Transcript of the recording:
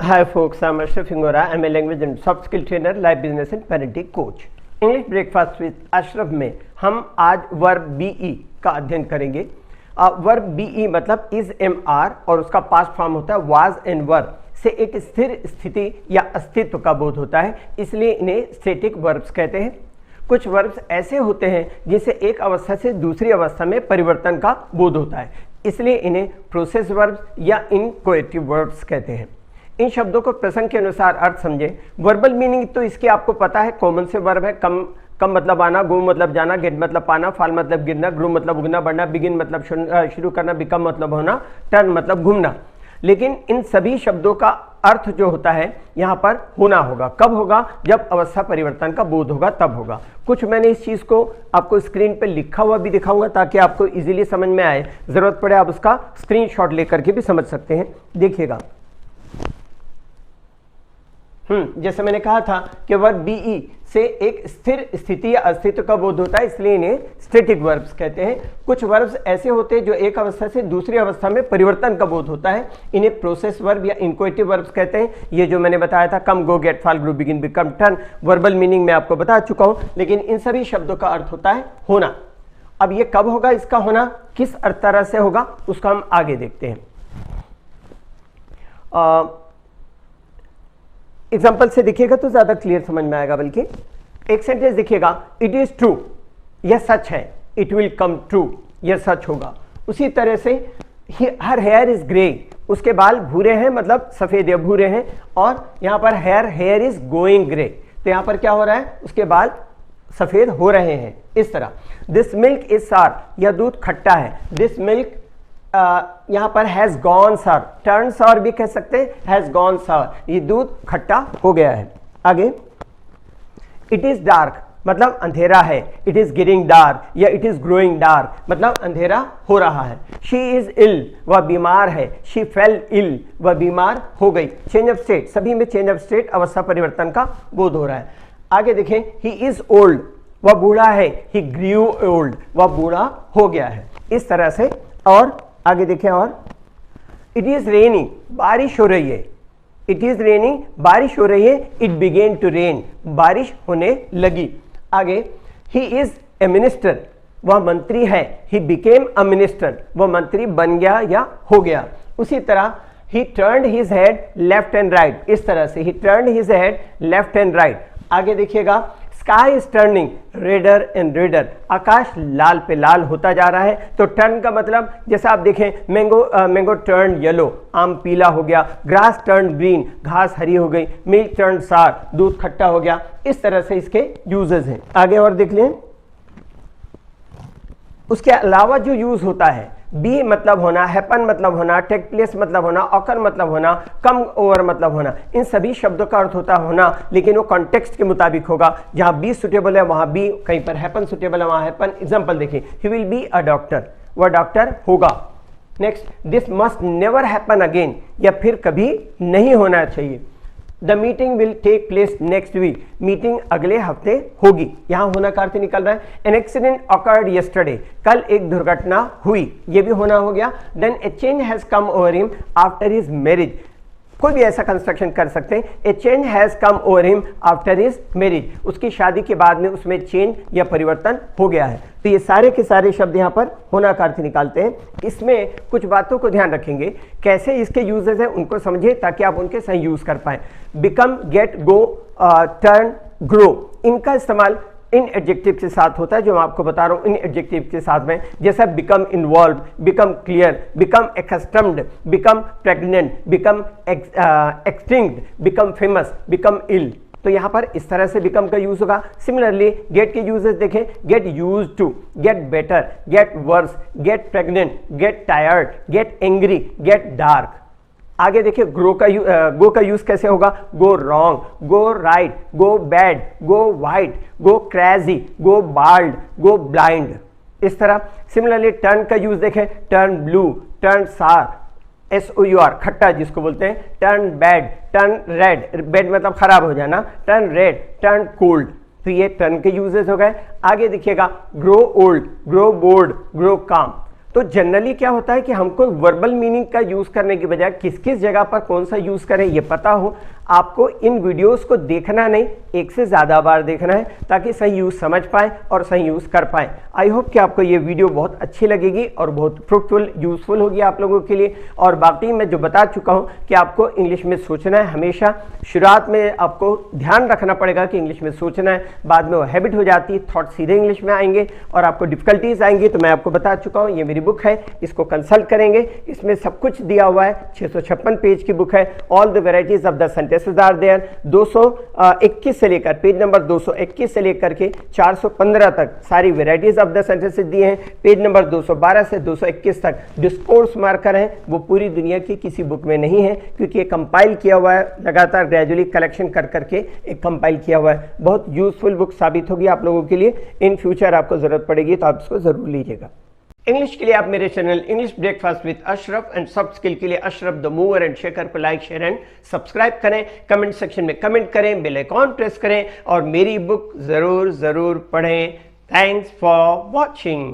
Hi folks, I'm Ashraf Ingora. I'm a language and soft skill trainer, life business and parenting coach. English breakfast with Ashraf में हम आज verb be का अध्ययन करेंगे। Verb be मतलब is M R और उसका पास्ट फॉर्म होता है वाज एंड वर से एक स्थिर स्थिति या अस्तित्व का बोध होता है, इसलिए इन्हें स्टैटिक वर्ब्स कहते हैं। कुछ वर्ब्स ऐसे होते हैं जिनसे एक अवस्था से दूसरी अवस्था में परिवर्तन का बोध होता है, इसलिए इन्हें प्रोसेस वर्ब्स या इनकोएटिव वर्ब्स कहते हैं। इन शब्दों को प्रसंग के अनुसार अर्थ समझें। वर्बल मीनिंग तो इसके आपको पता है, कॉमन से वर्ब है। कम मतलब आना, गो मतलब जाना, गेट मतलब पाना, फाल मतलब गिरना, ग्रो मतलब उगना बढ़ना, बिगिन मतलब शुरू करना, बिकम मतलब होना, टर्न मतलब घूमना। लेकिन इन सभी शब्दों का अर्थ जो होता है यहाँ पर होना होगा। कब होगा? जब अवस्था परिवर्तन का बोध होगा, तब होगा। कुछ मैंने इस चीज़ को आपको स्क्रीन पे लिखा हुआ भी दिखाऊंगा ताकि आपको इजीली समझ में आए। ज़रूरत पड़े आप उसका स्क्रीनशॉट लेकर के भी समझ सकते हैं। देखिएगा, जैसे मैंने कहा था कि वर्ब बीई से एक स्थिर स्थिति या अस्तित्व का बोध होता है, इसलिए इन्हें स्टैटिक वर्ब्स कहते हैं। कुछ वर्ब्स ऐसे होते हैं जो एक अवस्था से दूसरी अवस्था में परिवर्तन का बोध होता है, इन्हें प्रोसेस वर्ब या इनकोएटिव वर्ब्स कहते हैं। ये जो मैंने बताया था, come, go, get, fall, grow, begin, become, turn, verbal meaning मैं आपको बता चुका हूं, लेकिन इन सभी शब्दों का अर्थ होता है होना। अब ये कब होगा, इसका होना किस तरह से होगा, उसका हम आगे देखते हैं। एग्जाम्पल से देखिएगा तो ज्यादा क्लियर समझ में आएगा। बल्कि एक सेंटेंस देखिएगा, इट इज ट्रू, यह सच है। इट विल कम ट्रू, यह सच होगा। उसी तरह से हर हेयर इज ग्रे, उसके बाल भूरे हैं, मतलब सफेद या भूरे हैं। और यहां पर हेयर इज गोइंग ग्रे, तो यहां पर क्या हो रहा है, उसके बाल सफेद हो रहे हैं। इस तरह दिस मिल्क इज सार, यह दूध खट्टा है। दिस मिल्क यहां पर हैज गॉन सार, टर्न सार भी कह सकते हैं, हैज गॉन सार, ये दूध खट्टा हो गया है। आगे, इट इज डार्क मतलब अंधेरा है। इट इज गेटिंग डार्क या इट इज ग्रोइंग डार्क मतलब अंधेरा हो रहा है। शी इज इल, वह बीमार है। शी फेल इल, वह बीमार हो गई। चेंज ऑफ स्टेट, सभी में चेंज ऑफ स्टेट अवस्था परिवर्तन का बोध हो रहा है। आगे देखें, ही इज ओल्ड, वह बूढ़ा है। ही ग्रू ओल्ड, वह बूढ़ा हो गया है। इस तरह से। और आगे देखें, और इट इज रेनिंग, बारिश हो रही है। इट इज रेनिंग, बारिश हो रही है। इट बिगेन टू रेन, बारिश होने लगी। आगे, ही इज ए मिनिस्टर, वह मंत्री है। ही बिकेम अ मिनिस्टर, वह मंत्री बन गया या हो गया। उसी तरह ही turned his head left and right, इस तरह से ही turned his head left and right. आगे देखिएगा, sky is turning redder and redder, आकाश लाल पे लाल होता जा रहा है। तो टर्न का मतलब, जैसा आप देखें, मैंगो टर्न येलो, आम पीला हो गया। ग्रास टर्न ग्रीन, घास हरी हो गई। मिल्क टर्न सार, दूध खट्टा हो गया। इस तरह से इसके यूजेस हैं। आगे और देख लें। उसके अलावा जो यूज होता है, बी मतलब होना, हैपन मतलब होना, टेक प्लेस मतलब होना, ऑकर मतलब होना, कम ओवर मतलब होना, इन सभी शब्दों का अर्थ होता होना, लेकिन वो कॉन्टेक्स्ट के मुताबिक होगा। जहां बी सुटेबल है वहां बी, कहीं पर हैपन सुटेबल है वहां हैपन। एग्जांपल देखिए, he will be a doctor, वह डॉक्टर होगा। Next, this must never happen again, या फिर कभी नहीं होना चाहिए। The meeting will take place next week, meeting अगले हफ्ते होगी। यहां होना का अर्थ निकल रहा है। एन एक्सीडेंट ऑकर्ड यस्टरडे, कल एक दुर्घटना हुई, यह भी होना हो गया। Then a change has come over him after his marriage, कोई भी ऐसा कंस्ट्रक्शन कर सकते हैं। A change has come over him after his marriage, उसकी शादी के बाद में उसमें चेंज या परिवर्तन हो गया है। तो ये सारे के सारे शब्द यहाँ पर होना का अर्थ निकालते हैं। इसमें कुछ बातों को ध्यान रखेंगे, कैसे इसके यूजेस हैं उनको समझिए ताकि आप उनके सही यूज कर पाए। बिकम, गेट, गो, टर्न, ग्रो, इनका इस्तेमाल इन एडजेक्टिव के साथ होता है, जो मैं आपको बता रहा हूं इन एडजेक्टिव के साथ में, जैसा become involve, become clear, become extended, become pregnant, become extinct, become famous, become ill. तो यहां पर इस तरह से बिकम का यूज होगा। सिमिलरली गेट के यूजेस देखें, get use to, get better, get worse, get pregnant, get tired, get angry, get dark. आगे देखिए, गो का यूज कैसे होगा, go wrong, go right, go bad, go white, go crazy, go bald, go blind. इस तरह। Similarly turn का use देखें, turn blue, turn sour, SOUR खट्टा जिसको बोलते हैं, turn bad, turn red, bad मतलब खराब हो जाना, टर्न रेड, टर्न कोल्ड। तो ये टर्न के यूजेस हो गए। आगे देखिएगा, grow old, grow bold, grow calm. तो जनरली क्या होता है कि हमको वर्बल मीनिंग का यूज करने की बजाय किस किस जगह पर कौन सा यूज करें ये पता हो। आपको इन वीडियोस को देखना नहीं, एक से ज़्यादा बार देखना है ताकि सही यूज़ समझ पाएँ और सही यूज़ कर पाएँ। आई होप कि आपको ये वीडियो बहुत अच्छी लगेगी और बहुत फ्रूटफुल यूज़फुल होगी आप लोगों के लिए। और बाकी मैं जो बता चुका हूँ कि आपको इंग्लिश में सोचना है, हमेशा शुरुआत में आपको ध्यान रखना पड़ेगा कि इंग्लिश में सोचना है, बाद में वो हैबिट हो जाती है, थॉट सीधे इंग्लिश में आएंगे और आपको डिफिकल्टीज आएंगी। तो मैं आपको बता चुका हूँ, ये मेरी बुक है, इसको कंसल्ट करेंगे, इसमें सब कुछ दिया हुआ है। 656 पेज की बुक है। All the varieties of the sentences are there. 221 से लेकर पेज नंबर 221 से लेकर के 415 तक सारी वेराइटीज ऑफ द सेंटेंसेस दिए हैं। पेज नंबर 212 से 221 तक डिस्कोर्स मार्कर हैं, वो पूरी दुनिया की किसी बुक में नहीं है, क्योंकि ये कंपाइल किया हुआ है, लगातार ग्रेजुअली कलेक्शन कर करके एक कंपाइल किया हुआ है। बहुत यूजफुल बुक साबित होगी आप लोगों के लिए। इन फ्यूचर आपको जरूरत पड़ेगी तो आप इसको जरूर लीजिएगा। इंग्लिश के लिए आप मेरे channel English breakfast with Ashraf and soft skill के लिए Ashraf the mover and shaker को लाइक, शेयर एंड सब्सक्राइब करें। कमेंट सेक्शन में कमेंट करें, बेल आइकॉन प्रेस करें और मेरी बुक जरूर पढ़ें। Thanks for watching.